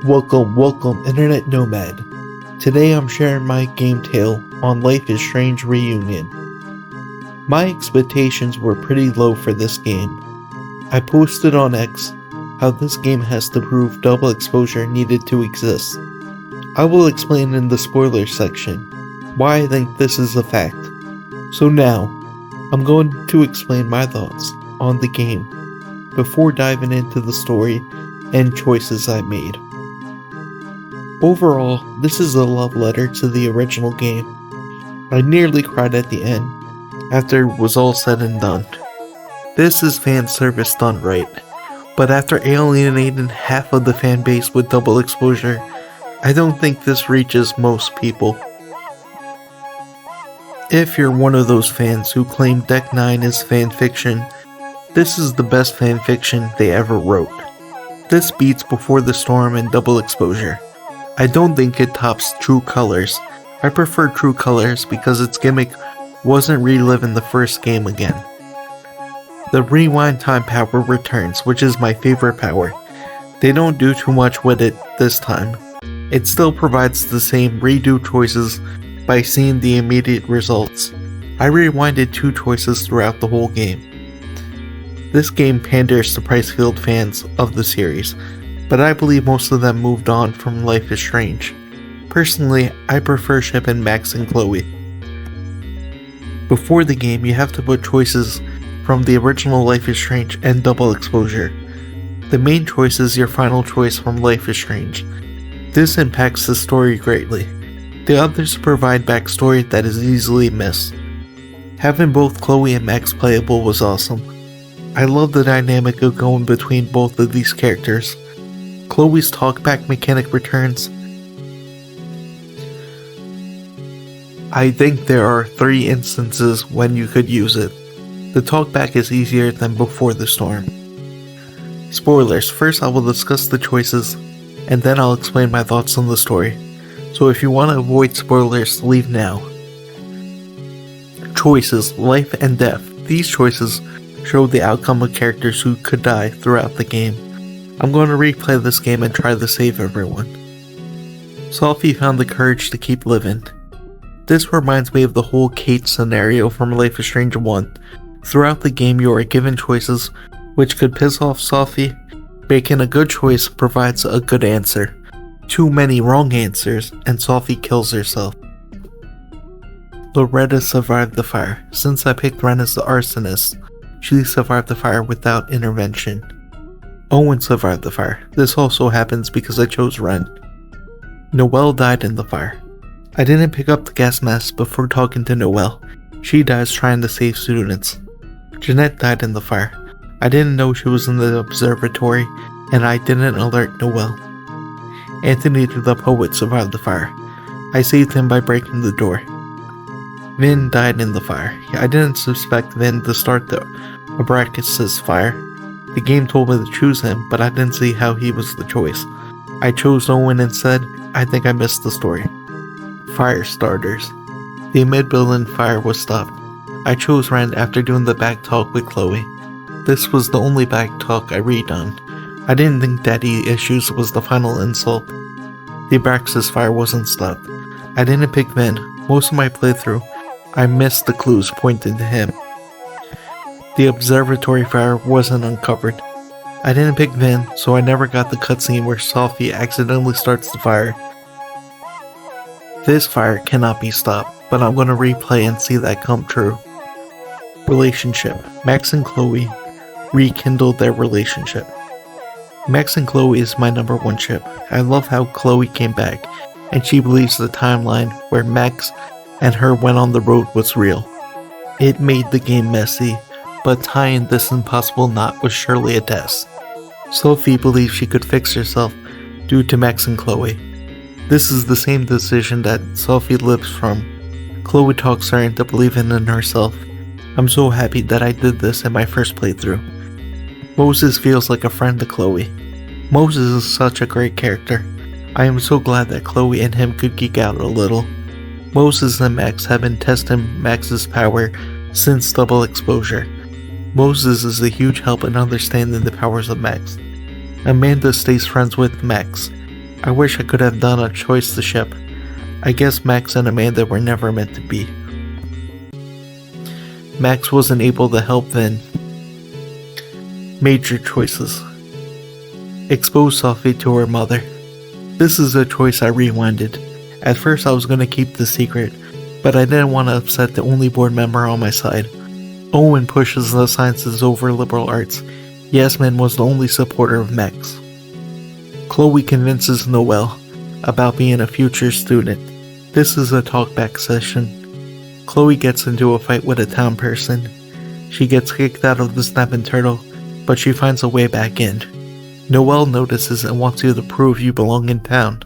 Welcome, Internet Nomad. Today I'm sharing my game tale on Life is Strange Reunion. My expectations were pretty low for this game. I posted on X how this game has to prove double exposure needed to exist. I will explain in the spoilers section why I think this is a fact. So now, I'm going to explain my thoughts on the game before diving into the story and choices I made. Overall, this is a love letter to the original game. I nearly cried at the end, after it was all said and done. This is fan service done right, but after alienating half of the fan base with double exposure, I don't think this reaches most people. If you're one of those fans who claim Deck 9 is fanfiction, this is the best fanfiction they ever wrote. This beats Before the Storm and Double Exposure. I don't think it tops True Colors. I prefer True Colors because its gimmick wasn't reliving the first game again. The rewind time power returns, which is my favorite power. They don't do too much with it this time. It still provides the same redo choices by seeing the immediate results. I rewinded 2 choices throughout the whole game. This game panders to Pricefield fans of the series, but I believe most of them moved on from Life is Strange. Personally, I prefer shipping Max and Chloe. Before the game, you have to put choices from the original Life is Strange and Double Exposure. The main choice is your final choice from Life is Strange. This impacts the story greatly. The others provide backstory that is easily missed. Having both Chloe and Max playable was awesome. I love the dynamic of going between both of these characters. Chloe's talkback mechanic returns. I think there are 3 instances when you could use it. The talkback is easier than Before the Storm. Spoilers. First I will discuss the choices, and then I'll explain my thoughts on the story. So if you want to avoid spoilers, leave now. Choices, life and death. These choices show the outcome of characters who could die throughout the game. I'm going to replay this game and try to save everyone. Sophie found the courage to keep living. This reminds me of the whole Kate scenario from Life is Strange 1. Throughout the game you are given choices which could piss off Sophie. Making a good choice provides a good answer. Too many wrong answers and Sophie kills herself. Loretta survived the fire. Since I picked Ren as the arsonist, she survived the fire without intervention. Owen survived the fire. This also happens because I chose Ren. Noelle died in the fire. I didn't pick up the gas mask before talking to Noelle. She dies trying to save students. Jeanette died in the fire. I didn't know she was in the observatory, and I didn't alert Noelle. Anthony the poet survived the fire. I saved him by breaking the door. Vin died in the fire. I didn't suspect Vin to start the Abraxas fire. The game told me to choose him, but I didn't see how he was the choice. I chose Owen instead. I think I missed the story. Fire starters. The mid-building fire was stopped. I chose Ren after doing the back talk with Chloe. This was the only back talk I redone. I didn't think daddy issues was the final insult. The Abraxas fire wasn't stopped. I didn't pick Vin. Most of my playthrough, I missed the clues pointing to him. The observatory fire wasn't uncovered. I didn't pick Vin, so I never got the cutscene where Sophie accidentally starts the fire. This fire cannot be stopped, but I'm going to replay and see that come true. Relationship. Max and Chloe rekindled their relationship. Max and Chloe is my number 1 ship. I love how Chloe came back, and she believes the timeline where Max and her went on the road was real. It made the game messy, but tying this impossible knot was surely a test. Sophie believes she could fix herself due to Max and Chloe. This is the same decision that Sophie lives from. Chloe talks her into believing in herself. I'm so happy that I did this in my first playthrough. Moses feels like a friend to Chloe. Moses is such a great character. I am so glad that Chloe and him could geek out a little. Moses and Max have been testing Max's power since Double Exposure. Moses is a huge help in understanding the powers of Max. Amanda stays friends with Max. I wish I could have done a choice to ship. I guess Max and Amanda were never meant to be. Max wasn't able to help then. Major choices. Expose Sophie to her mother. This is a choice I rewinded. At first I was going to keep the secret, but I didn't want to upset the only board member on my side. Owen pushes the sciences over liberal arts. Yasmin was the only supporter of Max. Chloe convinces Noelle about being a future student. This is a talkback session. Chloe gets into a fight with a town person. She gets kicked out of the Snapping Turtle, but she finds a way back in. Noelle notices and wants you to prove you belong in town.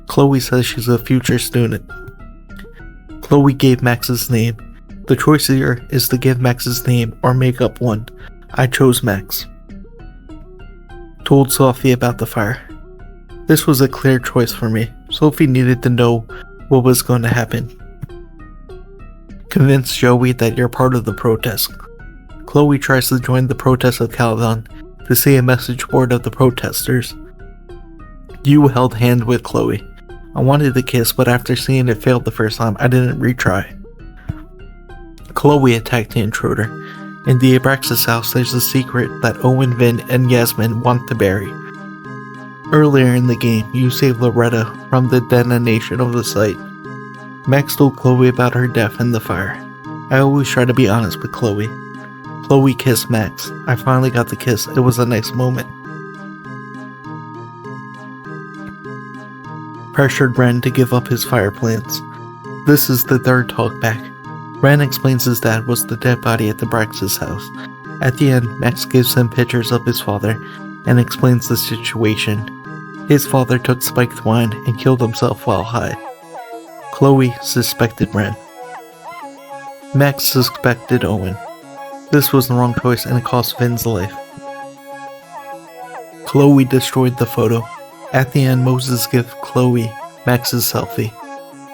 Chloe says she's a future student. Chloe gave Max's name. The choice here is to give Max's name or make up one. I chose Max. Told Sophie about the fire. This was a clear choice for me. Sophie needed to know what was going to happen. Convince Joey that you're part of the protest. Chloe tries to join the protest of Caledon to see a message board of the protesters. You held hand with Chloe. I wanted to kiss, but after seeing it failed the first time, I didn't retry. Chloe attacked the intruder. In the Abraxas house, there's a secret that Owen, Vin, and Yasmin want to bury. Earlier in the game, you saved Loretta from the detonation of the site. Max told Chloe about her death in the fire. I always try to be honest with Chloe. Chloe kissed Max. I finally got the kiss. It was a nice moment. Pressured Ren to give up his fire plans. This is the third talkback. Ren explains his dad was the dead body at the Brax's house. At the end, Max gives him pictures of his father and explains the situation. His father took spiked wine and killed himself while high. Chloe suspected Ren. Max suspected Owen. This was the wrong choice and it cost Vin's life. Chloe destroyed the photo. At the end, Moses gives Chloe Max's selfie.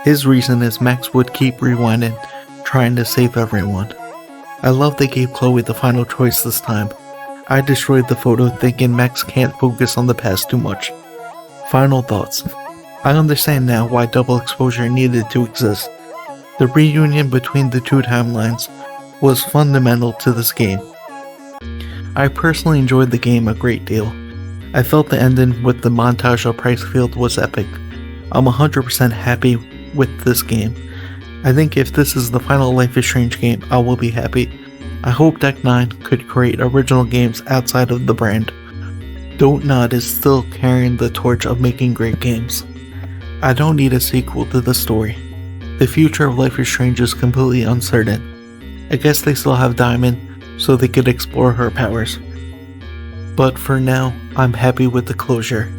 His reason is Max would keep rewinding, trying to save everyone. I love they gave Chloe the final choice this time. I destroyed the photo thinking Max can't focus on the past too much. Final thoughts. I understand now why double exposure needed to exist. The reunion between the two timelines was fundamental to this game. I personally enjoyed the game a great deal. I felt the ending with the montage of Pricefield was epic. I'm 100% happy with this game. I think if this is the final Life is Strange game, I will be happy. I hope Deck 9 could create original games outside of the brand. Don't Nod is still carrying the torch of making great games. I don't need a sequel to the story. The future of Life is Strange is completely uncertain. I guess they still have Diamond, so they could explore her powers. But for now, I'm happy with the closure.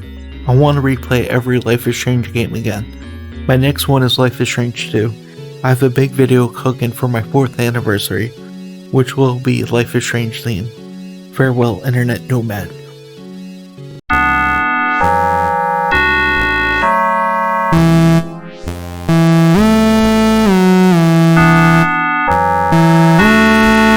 I want to replay every Life is Strange game again. My next one is Life is Strange 2. I have a big video cooking for my 4th anniversary, which will be Life is Strange theme. Farewell, Internet Nomad.